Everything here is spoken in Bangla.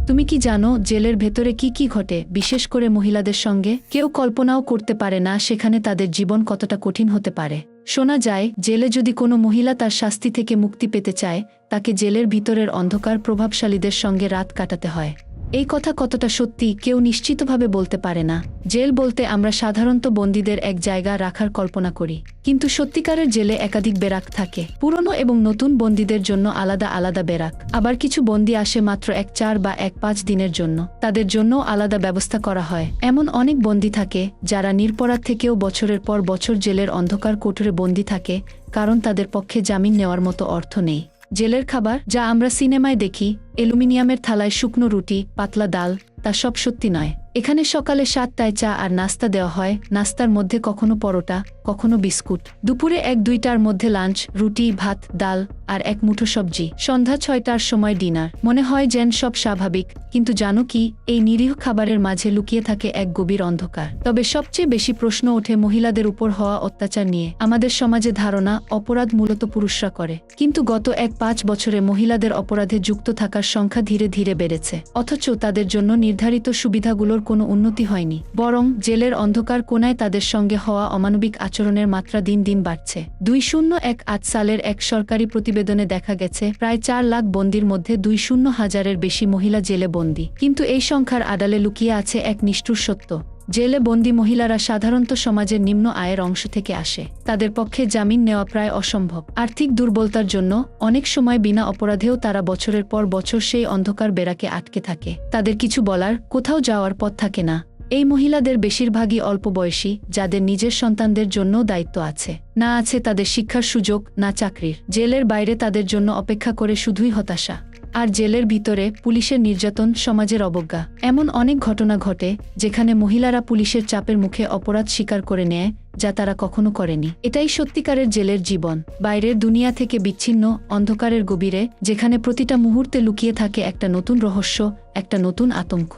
তুমি কি জানো জেলের ভেতরে কি কি ঘটে, বিশেষ করে মহিলাদের সঙ্গে? কেউ কল্পনাও করতে পারে না সেখানে তাদের জীবন কতটা কঠিন হতে পারে। শোনা যায়, জেলে যদি কোনো মহিলা তার শাস্তি থেকে মুক্তি পেতে চায়, তাকে জেলের ভিতরের অন্ধকার প্রভাবশালীদের সঙ্গে রাত কাটাতে হয়। এই কথা কতটা সত্যি কেউ নিশ্চিতভাবে বলতে পারে না। জেল বলতে আমরা সাধারণত বন্দীদের এক জায়গা রাখার কল্পনা করি, কিন্তু সত্যিকারের জেলে একাধিক বেরাক থাকে। পুরনো এবং নতুন বন্দীদের জন্য আলাদা আলাদা বেরাক। আবার কিছু বন্দী আসে মাত্র 1-4 বা 1-5 দিনের জন্য, তাদের জন্য আলাদা ব্যবস্থা করা হয়। এমন অনেক বন্দী থাকে যারা নিরপরাধ থেকেও বছরের পর বছর জেলের অন্ধকার কোঠরে বন্দী থাকে, কারণ তাদের পক্ষে জামিন নেওয়ার মতো অর্থ নেই। জেলের খাবার, যা আমরা সিনেমায় দেখি, অ্যালুমিনিয়ামের থালায় শুকনো রুটি, পাতলা ডাল, তা সব সত্যি নয়। এখানে সকালে 7টায় চা আর নাস্তা দেওয়া হয়। নাস্তার মধ্যে কখনো পরোটা, কখনো বিস্কুট। দুপুরে 1-2টার মধ্যে লাঞ্চ, রুটি, ভাত, ডাল আর এক মুঠো সবজি। সন্ধ্যা 6টার সময় ডিনার। মনে হয় যেন সব স্বাভাবিক, কিন্তু জানো কি, এই নিরীহ খাবারের মাঝে লুকিয়ে থাকে এক গভীর অন্ধকার। তবে সবচেয়ে বেশি প্রশ্ন ওঠে মহিলাদের উপর হওয়া অত্যাচার নিয়ে। আমাদের সমাজে ধারণা অপরাধ মূলত পুরুষরা করে, কিন্তু গত 1-5 বছরে মহিলাদের অপরাধে যুক্ত থাকার সংখ্যা ধীরে ধীরে বেড়েছে। অথচ তাদের জন্য নির্ধারিত সুবিধাগুলোর কোনো উন্নতি হয়নি, বরং জেলের অন্ধকার কোণায় তাদের সঙ্গে হওয়া অমানবিক আচরণের মাত্রা দিন দিন বাড়ছে। 2018 সালের এক সরকারি প্রতিবেদনে দেখা গেছে, প্রায় 4 লাখ বন্দীর মধ্যে 20,000-এর বেশি মহিলা জেলে বন্দী। কিন্তু এই সংখ্যার আড়ালে লুকিয়ে আছে এক নিষ্ঠুর সত্য। জেলে বন্দী মহিলারা সাধারণত সমাজের নিম্ন আয়ের অংশ থেকে আসে। তাদের পক্ষে জামিন নেওয়া প্রায় অসম্ভব। আর্থিক দুর্বলতার জন্য অনেক সময় বিনা অপরাধেও তারা বছরের পর বছর সেই অন্ধকার বেড়াকে আটকে থাকে। তাদের কিছু বলার, কোথাও যাওয়ার পথ থাকে না। এই মহিলাদের বেশিরভাগই অল্প বয়সী, যাদের নিজের সন্তানদের জন্যও দায়িত্ব আছে। না আছে তাদের শিক্ষার সুযোগ, না চাকরির। জেলের বাইরে তাদের জন্য অপেক্ষা করে শুধুই হতাশা। আর জেলের ভিতরে পুলিশের নির্যাতন, সমাজের অবজ্ঞা। এমন অনেক ঘটনা ঘটে যেখানে মহিলারা পুলিশের চাপের মুখে অপরাধ স্বীকার করে নেয়, যা তারা কখনো করেনি। এটাই সত্যিকারের জেলের জীবন, বাইরের দুনিয়া থেকে বিচ্ছিন্ন, অন্ধকারের গভীরে, যেখানে প্রতিটা মুহূর্তে লুকিয়ে থাকে একটা নতুন রহস্য, একটা নতুন আতঙ্ক।